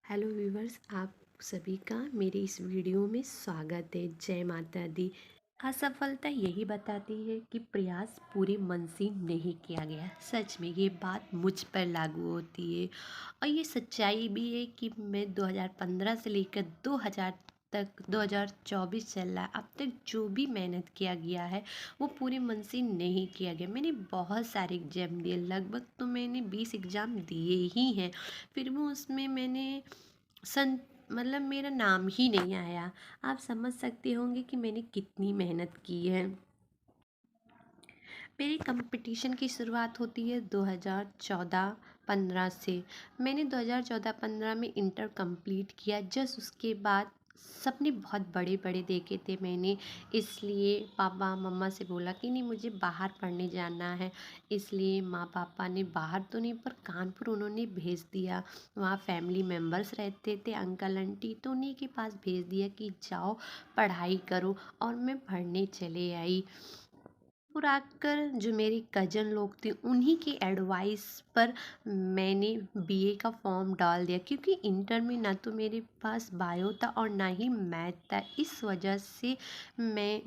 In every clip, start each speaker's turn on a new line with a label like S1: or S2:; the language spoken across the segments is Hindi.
S1: हेलो व्यूवर्स, आप सभी का मेरे इस वीडियो में स्वागत है। जय माता दी। असफलता यही बताती है कि प्रयास पूरे मन से नहीं किया गया। सच में ये बात मुझ पर लागू होती है और ये सच्चाई भी है कि मैं 2015 से लेकर 2024 चल रहा है, अब तक जो भी मेहनत किया गया है वो पूरे मन से नहीं किया गया। मैंने बहुत सारे एग्जाम दिए, लगभग तो मैंने 20 एग्ज़ाम दिए ही हैं, फिर भी उसमें मैंने सन मतलब मेरा नाम ही नहीं आया। आप समझ सकते होंगे कि मैंने कितनी मेहनत की है। मेरी कंपटीशन की शुरुआत होती है 2014-15 से। मैंने 2014-15 में इंटर कंप्लीट किया। जस्ट उसके बाद सपने बहुत बड़े बड़े देखे थे मैंने, इसलिए पापा मम्मा से बोला कि नहीं, मुझे बाहर पढ़ने जाना है। इसलिए माँ पापा ने बाहर तो नहीं पर कानपुर उन्होंने भेज दिया। वहाँ फैमिली मेम्बर्स रहते थे, अंकल आंटी, तो उन्हीं के पास भेज दिया कि जाओ पढ़ाई करो, और मैं पढ़ने चले आई। और आकर जो मेरे कज़न लोग थे उन्हीं की एडवाइस पर मैंने बीए का फॉर्म डाल दिया, क्योंकि इंटर में ना तो मेरे पास बायो था और ना ही मैथ था। इस वजह से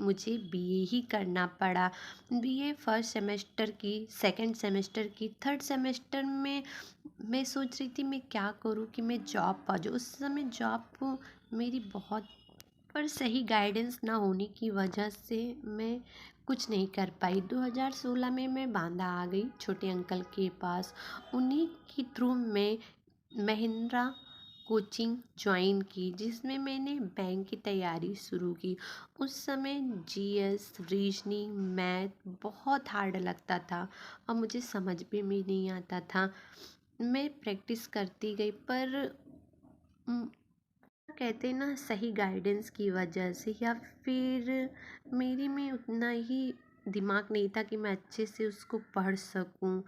S1: मुझे बीए ही करना पड़ा। बीए फर्स्ट सेमेस्टर की, सेकंड सेमेस्टर की, थर्ड सेमेस्टर में मैं सोच रही थी मैं क्या करूं कि मैं जॉब पा जाऊँ। उस समय जॉब मेरी बहुत, पर सही गाइडेंस ना होने की वजह से मैं कुछ नहीं कर पाई। 2016 में मैं बांदा आ गई छोटे अंकल के पास। उन्हीं के थ्रू मैं महिंद्रा कोचिंग ज्वाइन की, जिसमें मैंने बैंक की तैयारी शुरू की। उस समय जीएस, रीजनिंग, मैथ बहुत हार्ड लगता था और मुझे समझ में भी नहीं आता था। मैं प्रैक्टिस करती गई, पर कहते हैं ना, सही गाइडेंस की वजह से, या फिर मेरे में उतना ही दिमाग नहीं था कि मैं अच्छे से उसको पढ़ सकूं।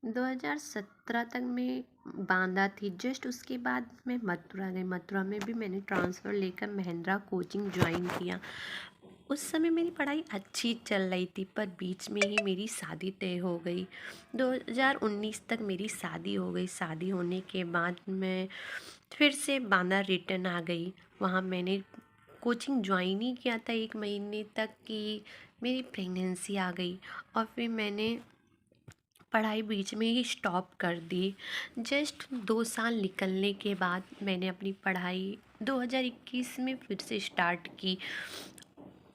S1: 2017 तक मैं बांदा थी। जस्ट उसके बाद मैं मथुरा गई। मथुरा में भी मैंने ट्रांसफ़र लेकर महिंद्रा कोचिंग ज्वाइन किया। उस समय मेरी पढ़ाई अच्छी चल रही थी, पर बीच में ही मेरी शादी तय हो गई। 2019 तक मेरी शादी हो गई। शादी होने के बाद मैं फिर से बांदा रिटर्न आ गई। वहाँ मैंने कोचिंग ज्वाइन ही किया था 1 महीने तक कि मेरी प्रेगनेंसी आ गई, और फिर मैंने पढ़ाई बीच में ही स्टॉप कर दी। जस्ट 2 साल निकलने के बाद मैंने अपनी पढ़ाई 2021 में फिर से स्टार्ट की।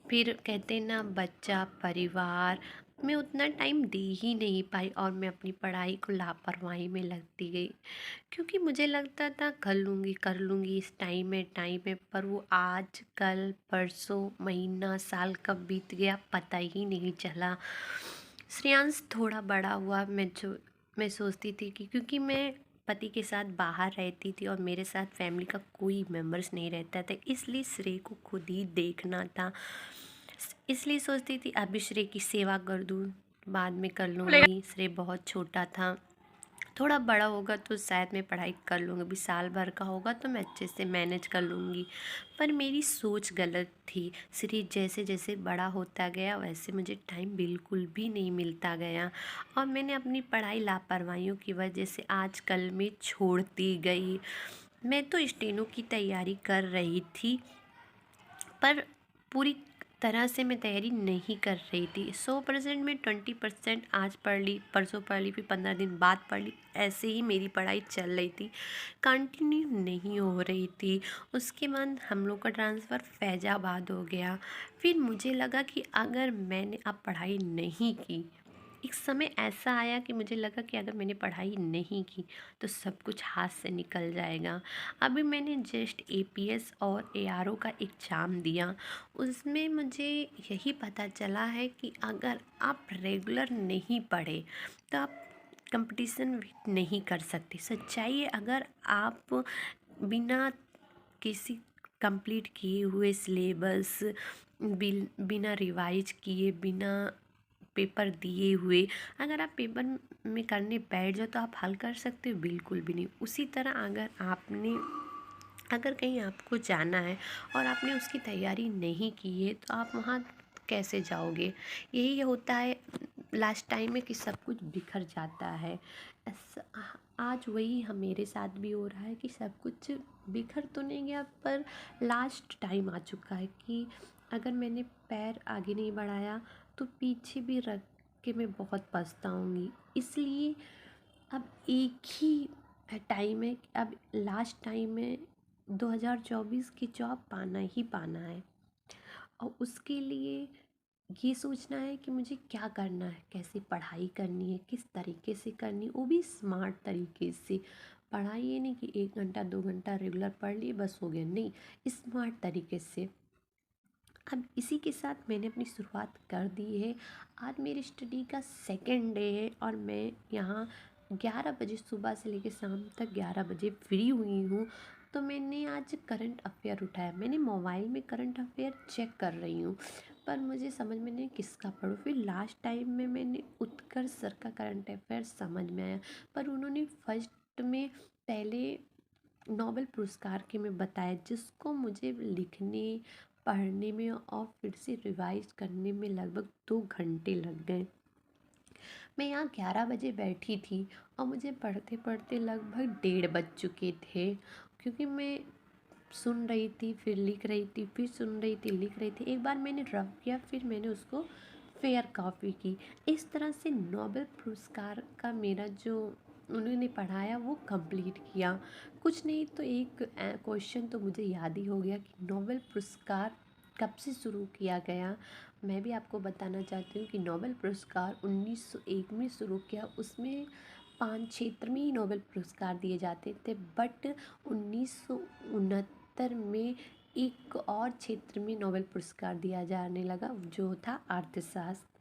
S1: फिर कहते हैं ना, बच्चा, परिवार, मैं उतना टाइम दे ही नहीं पाई और मैं अपनी पढ़ाई को लापरवाही में लगती गई, क्योंकि मुझे लगता था कर लूँगी, इस टाइम है, पर वो आज कल परसों महीना साल कब बीत गया पता ही नहीं चला। श्रेयांश थोड़ा बड़ा हुआ। मैं सोचती थी कि क्योंकि मैं पति के साथ बाहर रहती थी और मेरे साथ फैमिली का कोई मेंबर्स नहीं रहता था, इसलिए श्रेय को खुद ही देखना था। इसलिए सोचती थी अभी श्रेय की सेवा कर दूँ, बाद में कर लूँगी। श्रेय बहुत छोटा था, थोड़ा बड़ा होगा तो शायद मैं पढ़ाई कर लूँगी। अभी साल भर का होगा तो मैं अच्छे से मैनेज कर लूँगी। पर मेरी सोच गलत थी। श्रेय जैसे जैसे बड़ा होता गया वैसे मुझे टाइम बिल्कुल भी नहीं मिलता गया, और मैंने अपनी पढ़ाई लापरवाहियों की वजह से आजकल में छोड़ती गई। मैं तो स्टेनो की तैयारी कर रही थी, पर पूरी तरह से मैं तैयारी नहीं कर रही थी। 100% में 20% आज पढ़ ली, परसों पढ़ ली, फिर 15 दिन बाद पढ़ ली, ऐसे ही मेरी पढ़ाई चल रही थी, कंटिन्यू नहीं हो रही थी। उसके बाद हम लोग का ट्रांसफ़र फैज़ाबाद हो गया। फिर मुझे लगा कि अगर मैंने अब पढ़ाई नहीं की, एक समय ऐसा आया कि मुझे लगा कि अगर मैंने पढ़ाई नहीं की तो सब कुछ हाथ से निकल जाएगा। अभी मैंने जस्ट एपीएस और एआरओ का एग्ज़ाम दिया। उसमें मुझे यही पता चला है कि अगर आप रेगुलर नहीं पढ़े तो आप कंपटीशन नहीं कर सकते। सच्चाई है, अगर आप बिना किसी कंप्लीट किए हुए सिलेबस, बिना रिवाइज किए, बिना पेपर दिए हुए अगर आप पेपर में करने बैठ जाओ तो आप हल कर सकते हो? बिल्कुल भी नहीं। उसी तरह अगर कहीं आपको जाना है और आपने उसकी तैयारी नहीं की है तो आप वहाँ कैसे जाओगे? यही होता है लास्ट टाइम में कि सब कुछ बिखर जाता है। आज वही हम मेरे साथ भी हो रहा है कि सब कुछ बिखर तो नहीं गया, पर लास्ट टाइम आ चुका है कि अगर मैंने पैर आगे नहीं बढ़ाया तो पीछे भी रख के मैं बहुत पछताऊँगी। इसलिए अब एक ही टाइम है, अब लास्ट टाइम है, 2024 की जॉब पाना ही पाना है। और उसके लिए ये सोचना है कि मुझे क्या करना है, कैसे पढ़ाई करनी है, किस तरीके से करनी है, वो भी स्मार्ट तरीके से। पढ़ाई ये नहीं कि 1 घंटा 2 घंटा रेगुलर पढ़ लिए बस हो गया, नहीं, स्मार्ट तरीके से। अब इसी के साथ मैंने अपनी शुरुआत कर दी है। आज मेरी स्टडी का सेकंड डे है और मैं यहाँ 11 बजे सुबह से लेकर शाम तक 11 बजे फ्री हुई हूँ। तो मैंने आज करंट अफेयर उठाया, मैंने मोबाइल में करंट अफेयर चेक कर रही हूँ, पर मुझे समझ में नहीं किसका पढूं। फिर लास्ट टाइम में मैंने उत्कर्ष सर का करंट अफेयर समझ में आया, पर उन्होंने फर्स्ट में पहले नोबेल पुरस्कार के में बताया, जिसको मुझे लिखने पढ़ने में और फिर से रिवाइज करने में लगभग 2 घंटे लग गए। मैं यहाँ 11 बजे बैठी थी और मुझे पढ़ते पढ़ते लगभग 1:30 बज चुके थे, क्योंकि मैं सुन रही थी फिर लिख रही थी, फिर सुन रही थी लिख रही थी। एक बार मैंने रफ किया, फिर मैंने उसको फेयर कॉपी की। इस तरह से नोबेल पुरस्कार का मेरा जो उन्होंने पढ़ाया वो कंप्लीट किया। कुछ नहीं तो एक क्वेश्चन तो मुझे याद ही हो गया कि नोबेल पुरस्कार कब से शुरू किया गया। मैं भी आपको बताना चाहती हूँ कि नोबेल पुरस्कार 1901 में शुरू किया। उसमें 5 क्षेत्र में ही नोबेल पुरस्कार दिए जाते थे, बट 1969 में एक और क्षेत्र में नोबेल पुरस्कार दिया जाने लगा, जो था अर्थशास्त्र।